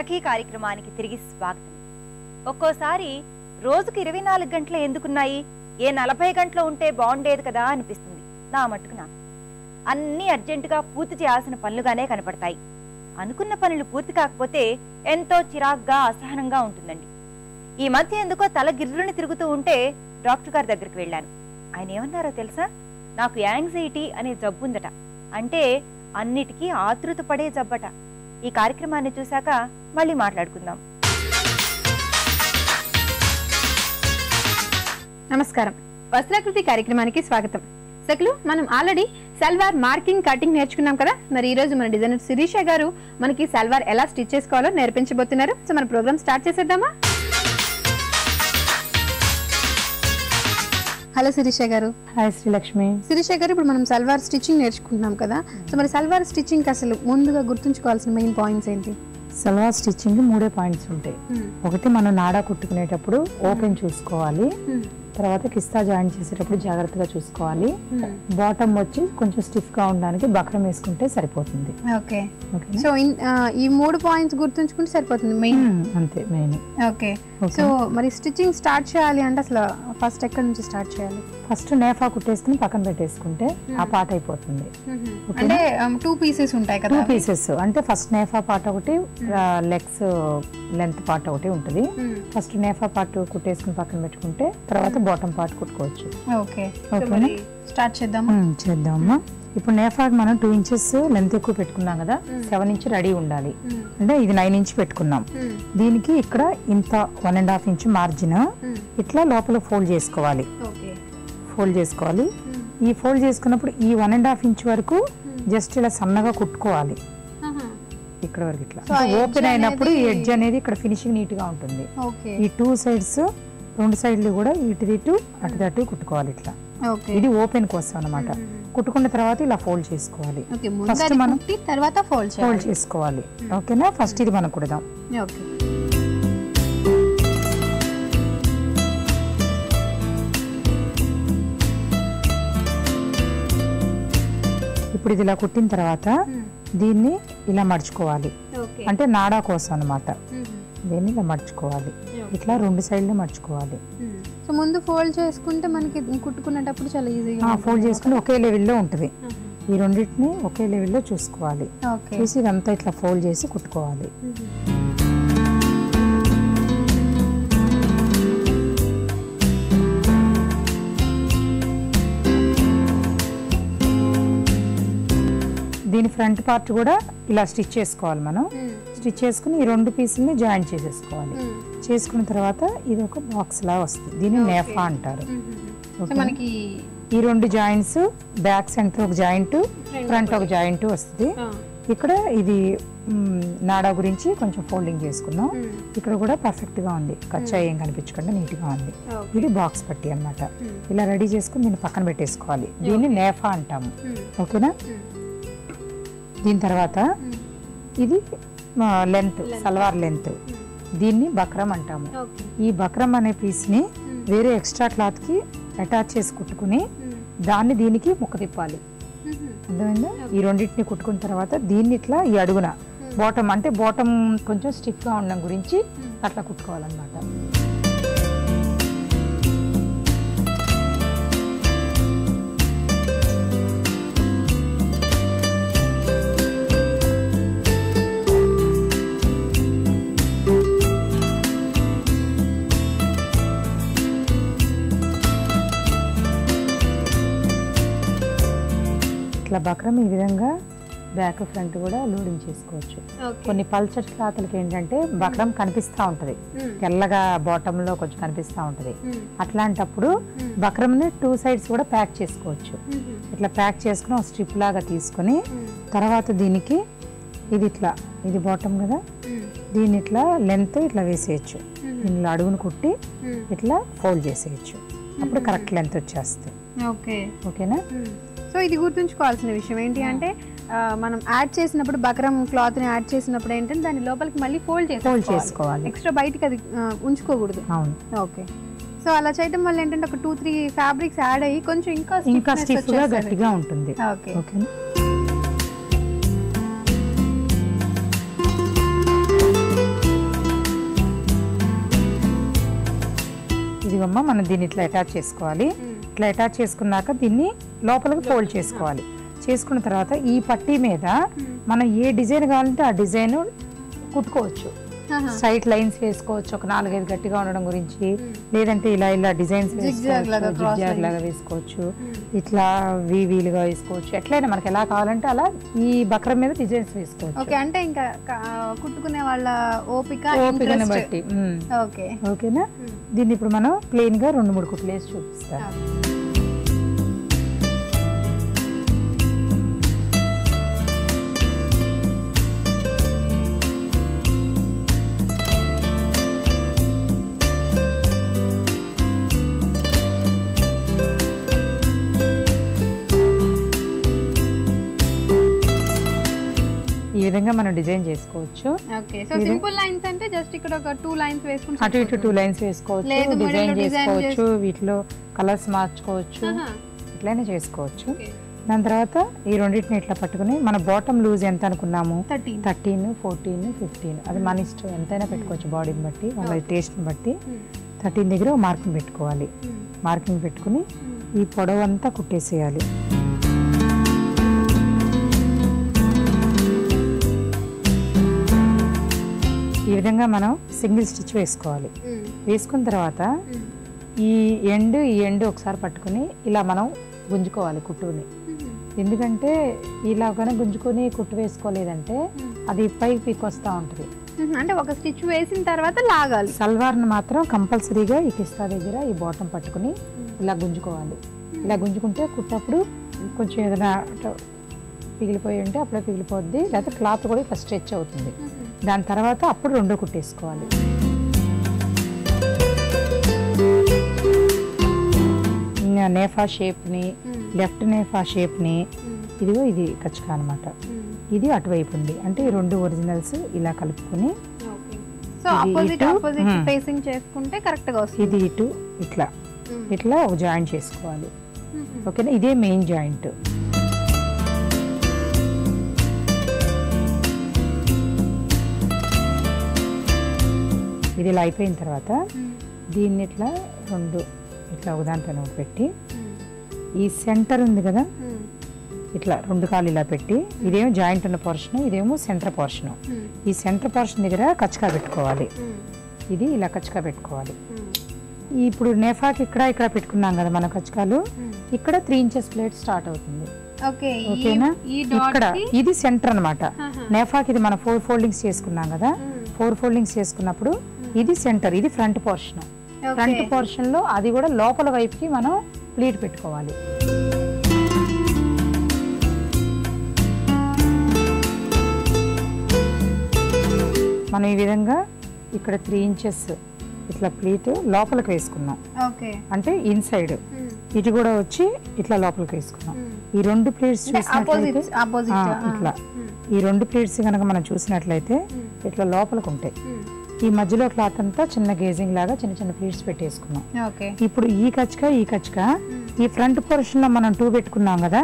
సఖీ కార్యక్రమానికి తిరిగి స్వాగతం. ఒక్కోసారి రోజుకి 24 గంటలు ఎందుకున్నాయి, ఏ 40 గంటలు ఉంటే బాగుండేది కదా అనిపిస్తుంది. నా మట్టుకు నాకు అన్నీ అర్జెంటుగా పూర్తి చేయాల్సిన పనులుగానే కనపడతాయి. అనుకున్న పనులు పూర్తి కాకపోతే ఎంతో చిరాగ్గా అసహనంగా ఉంటుందండి. ఈ మధ్య ఎందుకో తల గిర్రుని తిరుగుతూ ఉంటే డాక్టర్ గారి దగ్గరికి వెళ్ళాను. ఆయన ఏమన్నారో తెలుసా? నాకు యాంగ్జైటీ అనే జబ్బు ఉందట. అంటే అన్నిటికీ ఆతృత పడే జబ్బట. ఈ కార్యక్రమాన్ని చూశాక మళ్ళీ మాట్లాడుకుందాం. నమస్కారం, వస్త్రాకృతి కార్యక్రమానికి స్వాగతం. సకులు, మనం ఆల్రెడీ సల్వార్ మార్కింగ్ కటింగ్ నేర్చుకున్నాం కదా. మరి ఈ రోజు మన డిజైనర్ శిరీష గారు మనకి సల్వార్ ఎలా స్టిచ్ చేసుకోవాలో నేర్పించబోతున్నారు. సో మన ప్రోగ్రామ్ స్టార్ట్ చేసేద్దామా? హలో శిరీష గారు. హాయ్ శ్రీలక్ష్మి. శిరీష గారు, ఇప్పుడు మనం సల్వార్ స్టిచ్చింగ్ నేర్చుకుంటున్నాం కదా. సో మరి సల్వార్ స్టిచ్చింగ్ అసలు ముందుగా గుర్తుంచుకోవాల్సిన మెయిన్ పాయింట్స్ ఏంటి? సల్వార్ స్టిచ్చింగ్ 3 పాయింట్స్ ఉంటాయి. ఒకటి, మనం నాడా కుట్టుకునేటప్పుడు ఓపెన్ చూసుకోవాలి. తర్వాత కిస్తా జాయిన్ చేసేటప్పుడు జాగ్రత్తగా చూసుకోవాలి. బాటమ్ వచ్చి కొంచెం స్టిఫ్ గా ఉండడానికి బక్రం వేసుకుంటే సరిపోతుంది. ఓకే, సో ఈ 3 పాయింట్స్ గుర్తుంచుకుంటే సరిపోతుంది మెయిన్. అంతే మెయిన్. ఓకే, సో మరి స్టిచ్చింగ్ స్టార్ట్ చేయాలి అంటే అసలు ఫస్ట్ ఎక్కడి నుంచి స్టార్ట్ చేయాలి? ఫస్ట్ నేఫా కుట్టేసుకుని పక్కన పెట్టేసుకుంటే ఆ పార్ట్ అయిపోతుంది. అంటే 2 పీసెస్ ఉంటాయి కదా? 2 పీసెస్ అంటే ఫస్ట్ నేఫా పార్ట్ ఒకటి, లెగ్స్ లెంత్ పార్ట్ ఒకటి ఉంటుంది. ఫస్ట్ నేఫా పార్ట్ కుట్టేసుకుని పక్కన పెట్టుకుంటే తర్వాత బాటమ్ పార్ట్ కుట్టుకోవచ్చు. ఓకే, ఓకేనా? స్టార్ట్ చేద్దామా? చేద్దామా. ఇప్పుడు నేఫాకి మనం 2 ఇంచెస్ లెంత్ ఎక్కువ పెట్టుకున్నాం కదా, 7 ఇంచ్ రెడీ ఉండాలి. అంటే ఇది 9 ఇంచ్ పెట్టుకున్నాం. దీనికి ఇక్కడ ఇంత 1.5 ఇంచ్ మార్జిన్ ఇట్లా లోపల ఫోల్డ్ చేసుకోవాలి. ఫోల్డ్ చేసుకోవాలి. ఈ ఫోల్డ్ చేసుకున్నప్పుడు ఈ 1.5 ఇంచ్ వరకు జస్ట్ ఇలా సన్నగా కుట్టుకోవాలి. ఇక్కడ వరకు ఇట్లా ఓపెన్ అయినప్పుడు ఈ ఎడ్జ్ అనేది ఇక్కడ ఫినిషింగ్ నీట్ గా ఉంటుంది. ఈ 2 సైడ్స్ 2 సైడ్లు కూడా ఇటు అటు కుట్టుకోవాలి ఇట్లా. ఇది ఓపెన్ కోసం అన్నమాట. కుట్టుకున్న తర్వాత ఇలా ఫోల్డ్ చేసుకోవాలి. ఫస్ట్ మనం తర్వాత ఫోల్డ్ చేసుకోవాలి. ఓకేనా? ఫస్ట్ ఇది మనం కుడదాం. ఇప్పుడు ఇది ఇలా కుట్టిన తర్వాత దీన్ని ఇలా మడుచుకోవాలి. అంటే నాడా కోసం అన్నమాట. దీన్ని ఇలా మడుచుకోవాలి. ఇట్లా 2 సైడ్లు మడుచుకోవాలి. సో ముందు ఫోల్డ్ చేసుకుంటే మనకి కుట్టుకునేటప్పుడు చాలా ఈజీగా ఫోల్డ్ చేసుకుని ఒకే లెవెల్లో ఉంటుంది. ఈ రెండింటిని ఒకే లెవెల్లో చూసుకోవాలి. చూసి ఇదంతా ఇట్లా ఫోల్డ్ చేసి కుట్టుకోవాలి. దీని ఫ్రంట్ పార్ట్ కూడా ఇలా స్టిచ్ చేసుకోవాలి. మనం స్టిచ్ చేసుకుని ఈ 2 పీసుల్ని జాయింట్ చేసేసుకోవాలి. చేసుకున్న తర్వాత ఇది ఒక బాక్స్ లా వస్తుంది. దీన్ని నేఫా అంటారు. మనకి ఈ 2 జాయింట్స్, బ్యాక్ సెంటర్ ఒక జాయింట్, ఫ్రంట్ ఒక జాయింట్ వస్తుంది. ఇక్కడ ఇది నాడా గురించి కొంచెం ఫోల్డింగ్ చేసుకున్నాం. ఇక్కడ కూడా పర్ఫెక్ట్ గా ఉంది, కచ్చా ఏం కనిపించకుండా నీట్ గా ఉంది. ఇది బాక్స్ పట్టి అన్నమాట. ఇలా రెడీ చేసుకుని దీన్ని పక్కన పెట్టేసుకోవాలి. దీన్ని నేఫా అంటాము. ఓకేనా? దీని తర్వాత ఇది లెంత్, సల్వార్ లెంత్. దీన్ని బక్రం అంటాము. ఈ బక్రం అనే పీస్ ని వేరే ఎక్స్ట్రా క్లాత్ కి అటాచ్ చేసి కుట్టుకుని దాన్ని దీనికి ముక్క తిప్పాలి. అర్థమైందా? ఈ రెండింటిని కుట్టుకున్న తర్వాత దీన్ని ఇట్లా ఈ అడుగున బాటమ్, అంటే బాటమ్ కొంచెం స్టిఫ్ గా ఉండడం గురించి అట్లా కుట్టుకోవాలన్నమాట. ఇట్లా బక్రం ఈ విధంగా బ్యాక్ ఫ్రంట్ కూడా లోడింగ్ చేసుకోవచ్చు. కొన్ని పల్చర్ క్లాత్లకి ఏంటంటే బక్రం కనిపిస్తూ ఉంటది, తెల్లగా బాటమ్ లో కొంచెం కనిపిస్తూ ఉంటది. అట్లాంటప్పుడు బక్రంని 2 సైడ్స్ కూడా ప్యాక్ చేసుకోవచ్చు. ఇట్లా ప్యాక్ చేసుకుని ఒక స్ట్రిప్ లాగా తీసుకుని తర్వాత దీనికి ఇది ఇట్లా, ఇది బాటమ్ కదా, దీన్ని ఇట్లా లెంత్ ఇట్లా వేసేయచ్చు. దీనిలో అడుగును కుట్టి ఇట్లా ఫోల్డ్ చేసేయచ్చు. అప్పుడు కరెక్ట్ లెంత్ వచ్చేస్తుంది. ఓకేనా? సో ఇది గుర్తుంచుకోవాల్సిన విషయం ఏంటి అంటే మనం యాడ్ చేసినప్పుడు బక్రం క్లాత్ ని యాడ్ చేసినప్పుడు ఏంటంటే దాని లోపలికి మళ్ళీ ఫోల్డ్ చేసుకోవాలి. ఎక్స్ట్రా బయటకి అది ఉంచుకోకూడదు. అవును. ఓకే, సో అలా చేయడం వల్ల ఏంటంటే ఒక 2-3 ఫ్యాబ్రిక్స్ యాడ్ అయ్యి కొంచెం ఇంకా స్టిఫ్ గా గట్టిగా ఉంటుంది. ఓకే. ఇదిగమ్మా మనం దీన్ని ఇట్లా అటాచ్ చేసుకోవాలి. ఇట్లా అటాచ్ చేసుకున్నాక దీన్ని లోపలికి ఫోల్డ్ చేసుకోవాలి. చేసుకున్న తర్వాత ఈ పట్టీ మీద మనం ఏ డిజైన్ కావాలంటే ఆ డిజైన్ కుట్టుకోవచ్చు. సైడ్ లైన్స్ వేసుకోవచ్చు ఒక 4-5 గట్టిగా ఉండడం గురించి, లేదంటే ఇలా ఇలా డిజైన్స్ జిగ్జాగ్ లాగా వేసుకోవచ్చు, ఇట్లా వీలుగా వేసుకోవచ్చు. ఎట్లయినా మనకి ఎలా కావాలంటే అలా ఈ బక్రం మీద డిజైన్స్ వేసుకోవచ్చు. అంటే ఇంకా కుట్టుకునే వాళ్ళ ఓపికని బట్టి. ఓకేనా? దీన్ని ఇప్పుడు మనం ప్లెయిన్ గా 2-3 కుట్లు వేసి చూపిస్తాం. ఈ విధంగా మనం డిజైన్ చేసుకోవచ్చు. ఓకే, సో సింపుల్ లైన్స్ అంటే జస్ట్ ఇక్కడ ఒక 2 లైన్స్ వేసుకుంటే అటు ఇటు 2 లైన్స్ వేసుకోవచ్చు, డిజైన్ చేసుకోవచ్చు, వీటిలో కలర్స్ మార్చుకోవచ్చు, ఇట్లానే చేసుకోవచ్చు. దాని తర్వాత ఈ రెండింటిని ఇట్లా పట్టుకుని మన బాటమ్ లూజ్ ఎంత అనుకున్నాము 13, 14, 15 అది మన ఇష్టం, ఎంతైనా పెట్టుకోవచ్చు బాడీని బట్టి, వాళ్ళ టేస్ట్ని బట్టి. 13 దగ్గర మార్కింగ్ పెట్టుకోవాలి. మార్కింగ్ పెట్టుకుని ఈ పొడవు అంతా కుట్టేసేయాలి. ఈ విధంగా మనం సింగిల్ స్టిచ్ వేసుకోవాలి. వేసుకున్న తర్వాత ఈ ఎండ్ ఒకసారి పట్టుకుని ఇలా మనం గుంజుకోవాలి కుట్టుని. ఎందుకంటే ఇలాగానే గుంజుకొని కుట్టు వేసుకోలేదంటే అది పైకి పీక్ వస్తూ ఉంటుంది. అంటే ఒక స్టిచ్ వేసిన తర్వాత లాగాలి. సల్వార్ని మాత్రం కంపల్సరీగా ఈ కిస్తా దగ్గర ఈ బాటం పట్టుకుని ఇలా గుంజుకోవాలి. ఇలా గుంజుకుంటే కుట్టప్పుడు కొంచెం ఏదైనా పిగిలిపోయి ఉంటే అప్పుడే పిగిలిపోద్ది, లేకపోతే క్లాత్ కూడా ఇట్లా స్ట్రెచ్ అవుతుంది. దాని తర్వాత అప్పుడు 2 కుట్టేసుకోవాలి. ఇంకా నేఫా షేప్ని, లెఫ్ట్ నేఫా షేప్ని, ఇదిగో ఇది కచ్చక అనమాట, ఇది అటువైపు ఉంది. అంటే ఈ 2 ఒరిజినల్స్ ఇలా కలుపుకొని ఇది ఇటు ఇట్లా ఇట్లా ఒక జాయింట్ చేసుకోవాలి. ఓకేనా? ఇదే మెయిన్ జాయింట్. ఇది ఇలా అయిపోయిన తర్వాత దీన్ని ఇట్లా 2 ఇట్లా ఒకదానిపైన ఒకటి పెట్టి ఈ సెంటర్ ఉంది కదా ఇట్లా 2 కాళ్ళు ఇలా పెట్టి, ఇదేమో జాయింట్ ఉన్న పోర్షన్, ఇదేమో సెంటర్ పోర్షన్. ఈ సెంటర్ పోర్షన్ దగ్గర కచ్చకా పెట్టుకోవాలి. ఇది ఇలా కచ్చకా పెట్టుకోవాలి. ఇప్పుడు నేఫాకి ఇక్కడ పెట్టుకున్నాం కదా మన కచ్చకాలు, ఇక్కడ 3 ఇంచెస్ ప్లేట్ స్టార్ట్ అవుతుంది. ఓకేనా? ఇక్కడ ఇది సెంటర్ అనమాట. నేఫాకి ఇది మనం 4 ఫోల్డింగ్స్ చేసుకున్నాం కదా, 4 ఫోల్డింగ్స్ చేసుకున్నప్పుడు ఇది సెంటర్, ఇది ఫ్రంట్ పోర్షన్. ఫ్రంట్ పోర్షన్ లో అది కూడా లోపల వైపుకి మనం ప్లీట్ పెట్టుకోవాలి. మనం ఈ విధంగా ఇక్కడ 3 ఇంచెస్ ఇట్లా ప్లీట్ లోపలికి వేసుకున్నాం. అంటే ఇన్సైడ్ ఇటు కూడా వచ్చి ఇట్లా లోపలికి వేసుకున్నాం. ఈ 2 ప్లేట్స్ చూసినట్లయితే ఇట్లా ఈ 2 ప్లేట్స్ కనుక మనం చూసినట్లయితే ఇట్లా లోపలికి ఉంటాయి. ఈ మధ్యలో క్లాత్ అంతా చిన్న గేజింగ్ లాగా చిన్న చిన్న ప్లీట్స్ పెట్టేసుకున్నాం. ఇప్పుడు ఈ కచ్చక ఈ ఫ్రంట్ పోర్షన్ లో మనం 2 పెట్టుకున్నాం కదా,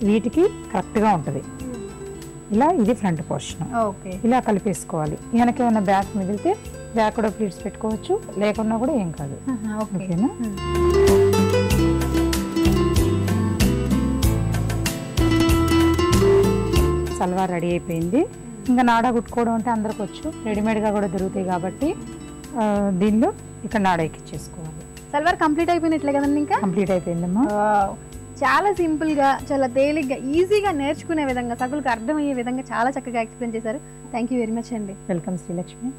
వీటికి కరెక్ట్ గా ఉంటది. ఇలా ఇది ఫ్రంట్ పోర్షన్ ఇలా కలిపేసుకోవాలి. వెనక ఏమైనా బ్యాక్ మిగిలితే బ్యాక్ కూడా ప్లీట్స్ పెట్టుకోవచ్చు, లేకున్నా కూడా ఏం కాదు. ఓకేనా? సల్వార్ రెడీ అయిపోయింది. ఇంకా నాడా కుట్టుకోవడం అంటే అందరికి వచ్చు, రెడీమేడ్గా కూడా దొరుకుతాయి కాబట్టి దీనిలో ఇక్కడ నాడా ఎక్కించేసుకోవాలి. సల్వార్ కంప్లీట్ అయిపోయినట్లే కదండి? ఇంకా కంప్లీట్ అయిపోయిందమ్మా. చాలా సింపుల్ గా, చాలా తేలిగ్గా, ఈజీగా నేర్చుకునే విధంగా, సగులకు అర్థమయ్యే విధంగా చాలా చక్కగా ఎక్స్ప్లెయిన్ చేశారు. థ్యాంక్ యూ వెరీ మచ్ అండి. వెల్కమ్ శ్రీలక్ష్మి.